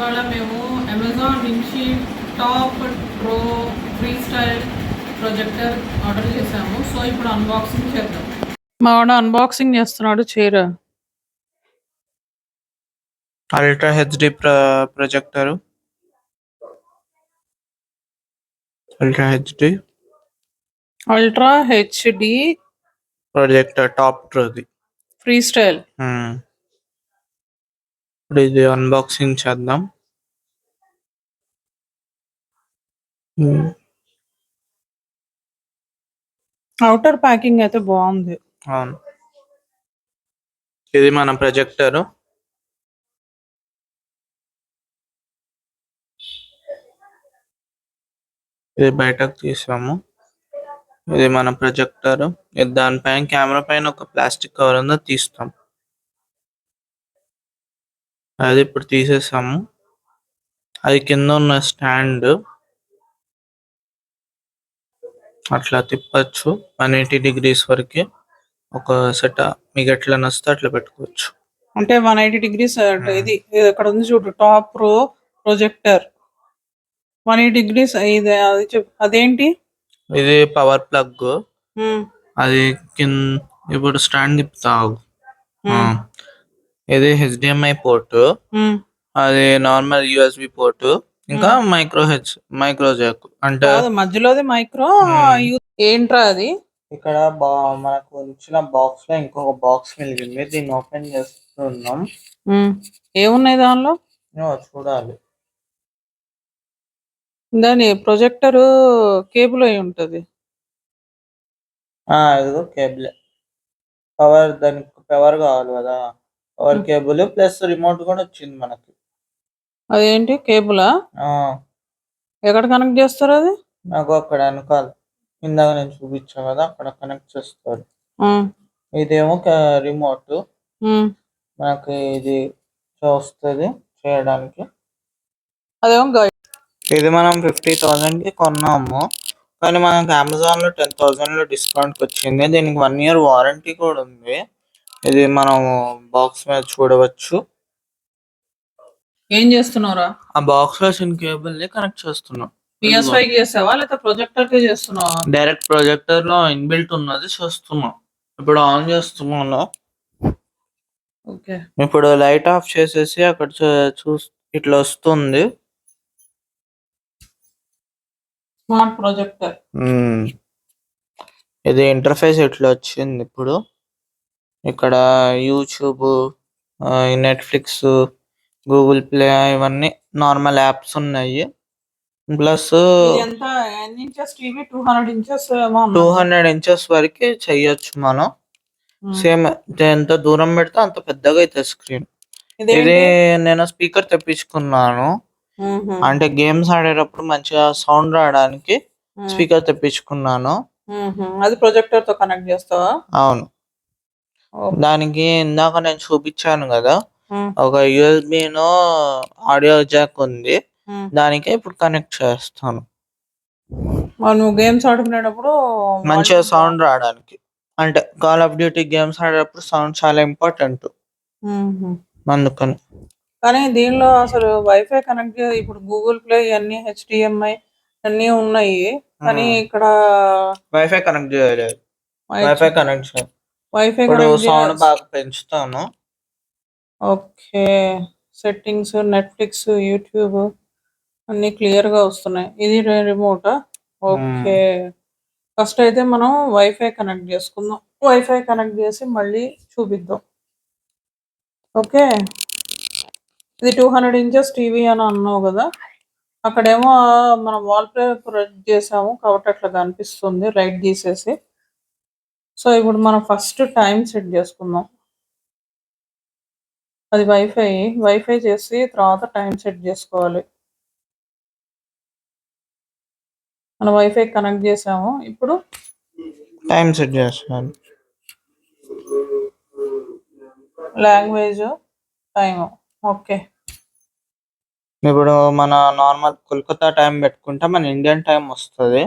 ఇవాళ మేము అమెజాన్ నుంచి top pro free style projector order చేసాము. సో ఇప్పుడు అన్బాక్సింగ్ చేద్దాం. మావాడు అన్బాక్సింగ్ చేస్తున్నాడు చీర. Ultra HD projector, ultra HD projector top ట్రోది ఫ్రీ స్టైల్. ఇప్పుడు ఇది అన్బాక్సింగ్ చేద్దాం. అవుటర్ ప్యాకింగ్ అయితే బాగుంది. అవును, ఇది మన ప్రొజెక్టర్. ఇది బయటకు తీసాము. ఇది మన ప్రొజెక్టర్. దానిపైన కెమెరా పైన ఒక ప్లాస్టిక్ కవర్ ఉందో తీస్తాం. అది ఇప్పుడు తీసేసాము. అది కింద ఉన్న స్టాండ్ అట్లా తిప్పచ్చు 180 degrees వరకు. ఒక సెట్ మీకు ఎట్లా నచ్చితే అట్లా పెట్టుకోవచ్చు. అంటే 180 degrees. ఇది అక్కడ ఉంది చూడు, టాప్ ప్రో ప్రొజెక్టర్ 180 degrees. ఇది అదేంటి? ఇది పవర్ ప్లగ్. అది ఇప్పుడు స్టాండ్ తిప్పుతావు. ఇది హెచ్డిఎంఐ పోర్ట్, అది నార్మల్ యూఎస్బి పోర్ట్, ఇంకా మైక్రో జాక్. అంటే మధ్యలోది మైక్రో. ఏంట్రా అది? ఇక్కడ మనకు వచ్చిన బాక్స్ లో ఇంకొక బాక్స్ మిగిలింది. దీన్ని ఓపెన్ చేస్తున్నాం. ఏమున్నాయి దానిలో? చూడాలి. దాని ప్రొజెక్టర్ కేబుల్ అయి ఉంటది. ఇదిగో కేబుల్. పవర్, దానికి పవర్ కావాలి కదా, పవర్ కేబుల్ ప్లస్ రిమోట్ కూడా వచ్చింది మనకి. అదేంటి కేబులా? ఎక్కడ కనెక్ట్ చేస్తారు అది? నాకు అక్కడ వెనకాల ఇందాక నేను చూపించా కదా, అక్కడ కనెక్ట్ చేస్తారు. ఇదేమో రిమోట్. మనకి ఇది వస్తుంది చేయడానికి. అదేమో ఇది మనం 50,000 కి కొన్నాము, కానీ మనకి అమెజాన్ లో 10,000 లో డిస్కౌంట్ వచ్చింది. దీనికి 1 year వారంటీ కూడా ఉంది. ఇది మనం బాక్స్ మీద చూడవచ్చు. ఏం చేస్తున్నావురా? ఆ బాక్స్ లో చిన్న కేబుల్ ని కనెక్ట్ చేస్తున్నాం. PS5 కి చేసావా లేదా ప్రొజెక్టర్ కి చేస్తున్నావా? డైరెక్ట్ ప్రొజెక్టర్ లో ఇన్బిల్ట్ ఉన్నది చేస్తున్నాం. ఇప్పుడు ఆన్ చేస్తున్నాను. ఓకే, ఇప్పుడు లైట్ ఆఫ్ చేసేసి అక్కడ ఇట్లా వస్తుంది స్మార్ట్ ప్రొజెక్టర్. ఇది ఇంటర్ఫేస్ ఇట్లా వచ్చింది. ఇప్పుడు ఇక్కడ యూట్యూబ్, నెట్ఫ్లిక్స్, గూగుల్ ప్లే ఇవన్నీ నార్మల్ యాప్స్ ఉన్నాయి. ప్లస్ 200 inches వరకు చెయ్యొచ్చు మనం. సేమ్ ఎంత దూరం పెడితే అంత పెద్దగా అవుతుంది స్క్రీన్. ఇది నేను స్పీకర్ తెప్పించుకున్నాను. అంటే గేమ్స్ ఆడేటప్పుడు మంచిగా సౌండ్ రావడానికి స్పీకర్ తెప్పించుకున్నాను. అది ప్రొజెక్టర్ తో కనెక్ట్ చేస్తావా? అవును. దానికి ఇందాక నేను చూపించాను కదా, ఒక యూఎస్బి నో ఆడియో జాక్ ఉంది. దానికి ఇప్పుడు కనెక్ట్ చేస్తాను. నువ్వు గేమ్స్ ఆడుకునేటప్పుడు మంచిగా సౌండ్ రావడానికి. అంటే కాల్ ఆఫ్ డ్యూటీ గేమ్స్ ఆడేటప్పుడు సౌండ్ చాలా ఇంపార్టెంట్, అందుకని. కానీ దీనిలో అసలు వైఫై కనెక్ట్ ఇప్పుడు గూగుల్ ప్లే అన్ని HDMI అన్ని ఉన్నాయి, కానీ ఇక్కడ వైఫై కనెక్ట్ చేయలేదు. వైఫై సౌండ్ బాగా పెంచుతాను. ఓకే, సెట్టింగ్స్, నెట్ఫ్లిక్స్, యూట్యూబ్ అన్ని క్లియర్ గా వస్తున్నాయి. ఇది రిమోటా? ఓకే, ఫస్ట్ అయితే మనం వైఫై కనెక్ట్ చేసుకుందాం. వైఫై కనెక్ట్ చేసి మళ్ళీ చూపిద్దాం. ఓకే, ఇది 200 inches టీవీ అని అన్నావు కదా, అక్కడేమో మనం వాల్ పేపర్ చేసాము కాబట్టి అట్లా కనిపిస్తుంది లైట్ తీసేసి. సో ఇప్పుడు మనం ఫస్ట్ టైం సెట్ చేసుకుందాం. అది వైఫై చేసి తర్వాత టైం సెట్ చేసుకోవాలి. మనం వైఫై కనెక్ట్ చేసాము, ఇప్పుడు టైం సెట్ చేస్తాను. Language, time. ఓకే, ఇప్పుడు మన నార్మల్ కోల్కతా టైం పెట్టుకుంటే మన ఇండియన్ టైం వస్తుంది.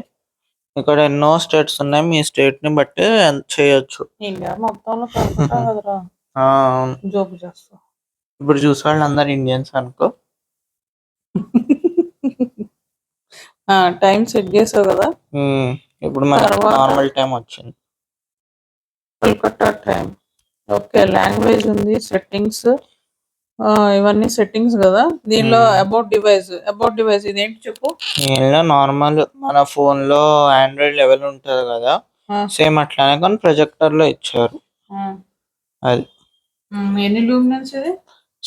ఇక్కడ ఎన్నో స్టేట్స్ ఉన్నాయి, మీ స్టేట్ ని బట్టి చేయొచ్చు. ఇండియా మొత్తంలో కదరా జోబు చేస్తా. ఇప్పుడు చూసే వాళ్ళు అందరు ఇండియన్స్ అనుకో. టైం సెట్ చేసావు కదా. ఇప్పుడు మన తర్వాత నార్మల్ టైం వచ్చింది. కోల్కతా టైం. ఓకే, లాంగ్వేజ్ ఉంది, సెట్టింగ్స్, ఇవన్నీ సెట్టింగ్స్ కదా. దీనిలో అబౌట్ డివైస్ ఇదేంటి చెప్పు. దీనిలో నార్మల్ మన ఫోన్ లో ఆండ్రాయిడ్ లెవెల్ ఉంటది కదా, సేమ్ అట్లానే కానీ ప్రొజెక్టర్ లో ఇచ్చారు. అది ఎన్ని లూమినెన్స్ ఇది?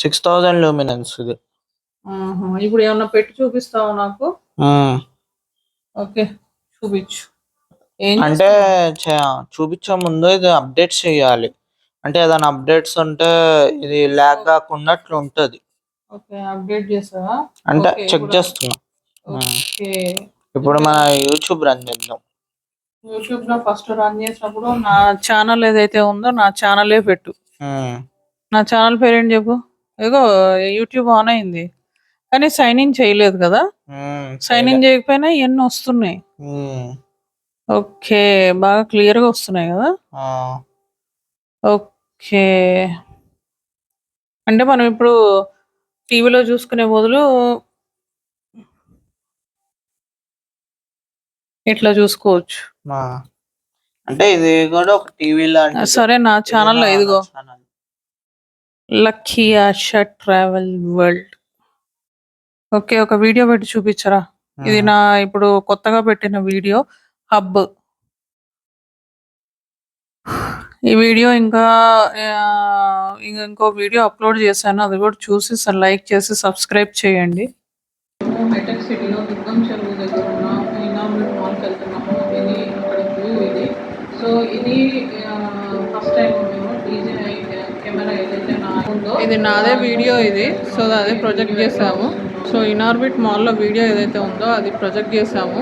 6000 లూమినెన్స్ ఇది. ఇప్పుడు ఏమన్నా పెట్టి చూపిస్తావా నాకు? ఓకే, చూపించు. అంటే చూపించే ముందు ఇది అప్డేట్ చేయాలి. అంటే ఏదైనా అప్డేట్స్ ఉంటే ఇది ల్యాగ్ కాకుండా అట్లా ఉంటది. ఓకే, అప్డేట్ చేసావా? అంటే చెక్ చేస్తున్నా. ఓకే, ఇప్పుడు మన యూట్యూబ్ రన్ చేద్దాం. యూట్యూబ్ లో ఫస్ట్ రన్ చేసినప్పుడు నా ఛానల్ ఏదైతే ఉందో నా ఛానలే పెట్టు. నా ఛానల్ పేరేంటి చెప్పు. ఏదో యూట్యూబ్ ఆన్ అయింది కానీ సైన్ ఇన్ చేయలేదు కదా. సైన్ ఇన్ చేయకపోయినా ఇవన్నీ వస్తున్నాయి. ఓకే, బాగా క్లియర్ గా వస్తున్నాయి కదా. ఓకే, అంటే మనం ఇప్పుడు టీవీలో చూసుకునే బదులు ఇట్లా చూసుకోవచ్చు. అంటే ఇది కూడా ఒక టీవీ లాంటి. సరే, నా ఛానల్లో ఇదిగో lucky Asha travel world. Okay, ఒక వీడియో పెట్టి చూపించరా. ఇది నా ఇప్పుడు కొత్తగా పెట్టిన వీడియో హబ్. ఈ వీడియో ఇంకా ఇంకో వీడియో అప్లోడ్ చేశాను, అది కూడా చూసి లైక్ చేసి సబ్స్క్రైబ్ చేయండి. హైటెక్ సిటీలో దుర్గం చెరువు దగ్గర ఉన్న ఇనామినేట్ మాల్కి వెళ్తున్నాము. ఇది అక్కడ వ్యూ ఇది. సో ఇది ఫస్ట్ టైం మేము డీజే కెమెరా ఏదైతే ఉందో ఇది నాదే వీడియో ఇది. సో అదే ప్రొజెక్ట్ చేసాము. సో ఇనార్బిట్ మాల్లో వీడియో ఏదైతే ఉందో అది ప్రొజెక్ట్ చేసాము.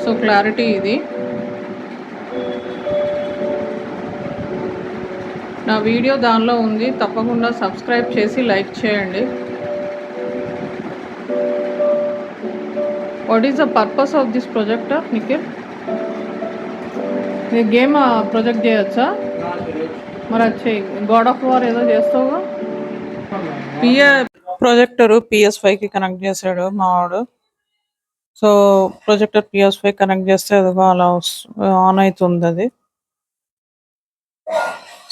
సో క్లారిటీ ఇది. నా వీడియో దానిలో ఉంది, తప్పకుండా సబ్స్క్రైబ్ చేసి లైక్ చేయండి. What is the purpose of this projector Nikhil? ఈ గేమ్ ప్రొజెక్ట్ చేయొచ్చా? మరి వచ్చి గాడ్ ఆఫ్ వార్ ఏదో చేస్తావుగా. ప్రొజెక్టర్ PS5కి కనెక్ట్ చేశాడు మావాడు. సో ప్రొజెక్టర్ PS5 కనెక్ట్ చేస్తే అదిగో అలా ఆన్ అవుతుంది అది.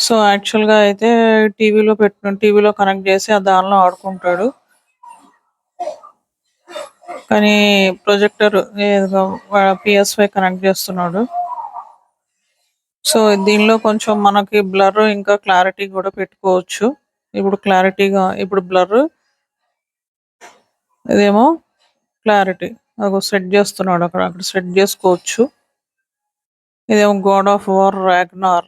సో యాక్చువల్గా అయితే టీవీలో కనెక్ట్ చేసి ఆ దానిలో ఆడుకుంటాడు. కానీ ప్రొజెక్టర్ PS5 కనెక్ట్ చేస్తున్నాడు. సో దీనిలో కొంచెం మనకి బ్లర్ ఇంకా క్లారిటీ కూడా పెట్టుకోవచ్చు. ఇప్పుడు బ్లర్, ఇదేమో క్లారిటీ అగో సెట్ చేస్తున్నాడు. అక్కడ సెట్ చేసుకోవచ్చు. ఇదేమో గాడ్ ఆఫ్ వార్ రాగ్నార్.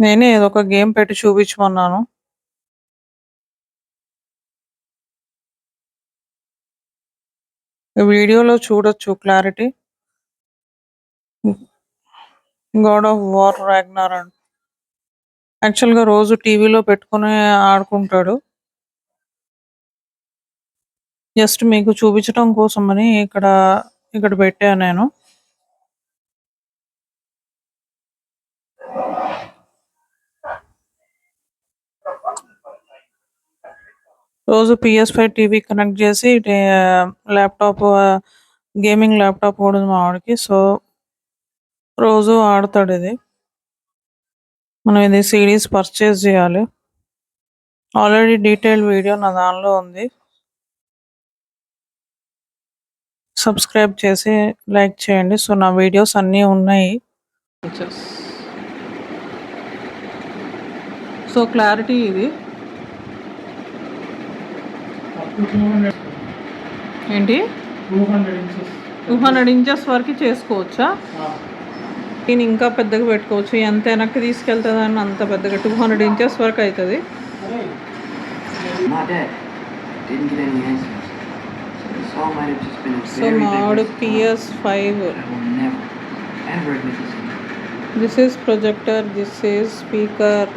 నేనే ఏదో ఒక గేమ్ పెట్టి చూపించమన్నాను. వీడియోలో చూడొచ్చు clarity. God of war Ragnar and యాక్చువల్గా రోజు టీవీలో పెట్టుకుని ఆడుకుంటాడు. జస్ట్ మీకు చూపించడం కోసమని ఇక్కడ పెట్టాను నేను. రోజు PS5 టీవీ కనెక్ట్ చేసి ల్యాప్టాప్, గేమింగ్ ల్యాప్టాప్ కూడా ఉంది మా వాడికి. సో రోజు ఆడతాడు ఇది. మనం ఇది సిరీస్ పర్చేస్ చేయాలి. ఆల్రెడీ డీటెయిల్ వీడియో నా దానిలో ఉంది. సబ్స్క్రైబ్ చేసి లైక్ చేయండి. సో నా వీడియోస్ అన్నీ ఉన్నాయి. సో క్లారిటీ ఇది ఏంటి 200 ఇంచెస్ వరకు చేసుకోవచ్చా? నేను ఇంకా పెద్దగా పెట్టుకోవచ్చు. ఎంత వెనక్కి తీసుకెళ్తుందని అంత పెద్దగా 200 ఇంచెస్ వరకు అవుతుంది. సో మావాడు PS5. This is projector, this is speaker.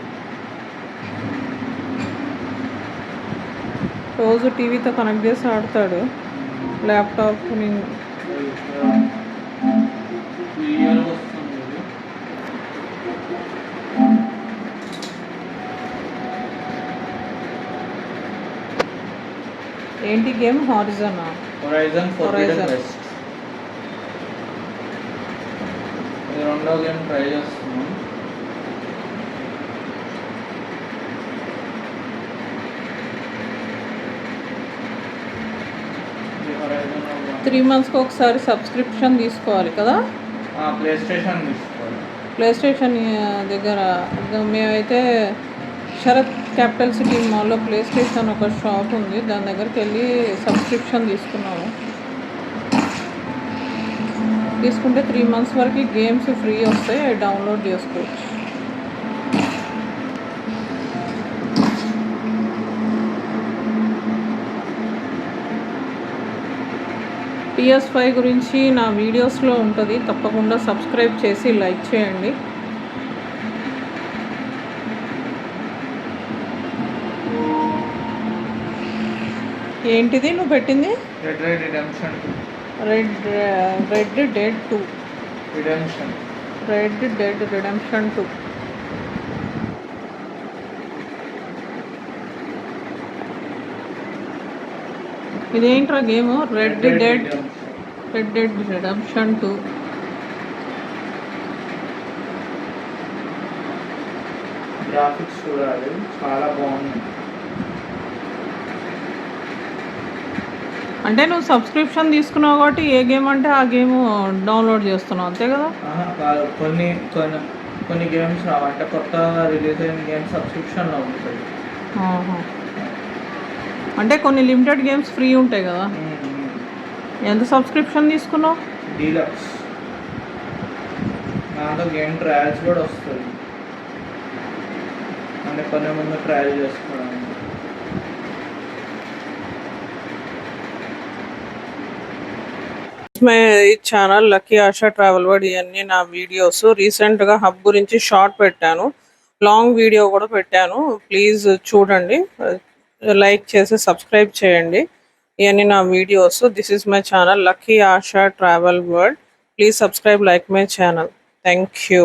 రోజు టీవీతో కనెక్ట్ చేసి ఆడతాడు. ల్యాప్టాప్ ఏంటి గేమ్? హారిజనా? Horizon Forbidden Horizon. వెస్ట్. ఇది రెండో గేమ్ ట్రై చేస్తున్నాం. ఇది హొరైజన్ 3 మంత్స్కి ఒకసారి సబ్స్క్రిప్షన్ తీసుకోవాలి కదా? ప్లే స్టేషన్ తీసుకోవాలి. ప్లే స్టేషన్ దగ్గర మేమైతే శరత్ క్యాపిటల్ సిటీ మాల్లో ప్లే స్టేషన్ ఒక షాప్ ఉంది, దాని దగ్గరికి వెళ్ళి సబ్స్క్రిప్షన్ తీసుకున్నాము. తీసుకుంటే 3 మంత్స్ వరకు గేమ్స్ ఫ్రీ వస్తాయి, అవి డౌన్లోడ్ చేసుకోవచ్చు. PS5 గురించి నా వీడియోస్లో ఉంటుంది, తప్పకుండా సబ్స్క్రైబ్ చేసి లైక్ చేయండి. ఏంటిది నువ్వు పెట్టింది? Red redemption 2. Red dead 2. Redemption. Red dead redemption 2. ఇదేంట్రా game? Red dead redemption 2. Graphics చూడాలి, చాలా బాగుంది. అంటే నువ్వు సబ్స్క్రిప్షన్ తీసుకున్నావు కాబట్టి ఏ గేమ్ అంటే ఆ గేమ్ డౌన్లోడ్ చేస్తున్నావు, అంతే కదా? కాదు, కొన్ని గేమ్స్ రావు, అంటే కొత్త రిలీజ్ అయిన గేమ్స్ సబ్స్క్రిప్షన్లో ఉంటాయి. అంటే కొన్ని లిమిటెడ్ గేమ్స్ ఫ్రీ ఉంటాయి కదా? ఎంత సబ్స్క్రిప్షన్ తీసుకున్నావు? డీలక్స్. దాంట్లో గేమ్ ట్రయల్స్ కూడా వస్తుంది, అంటే కొన్ని ముందు ట్రయల్ చేసుకోవడానికి. My channel lucky ASHA travel word. ఇవన్నీ నా వీడియోస్. రీసెంట్గా హబ్ గురించి షార్ట్ పెట్టాను, లాంగ్ వీడియో కూడా పెట్టాను, ప్లీజ్ చూడండి, లైక్ చేసి సబ్స్క్రైబ్ చేయండి. ఇవన్నీ నా videos. This is my channel lucky ASHA travel word. Please subscribe, like my channel. Thank you.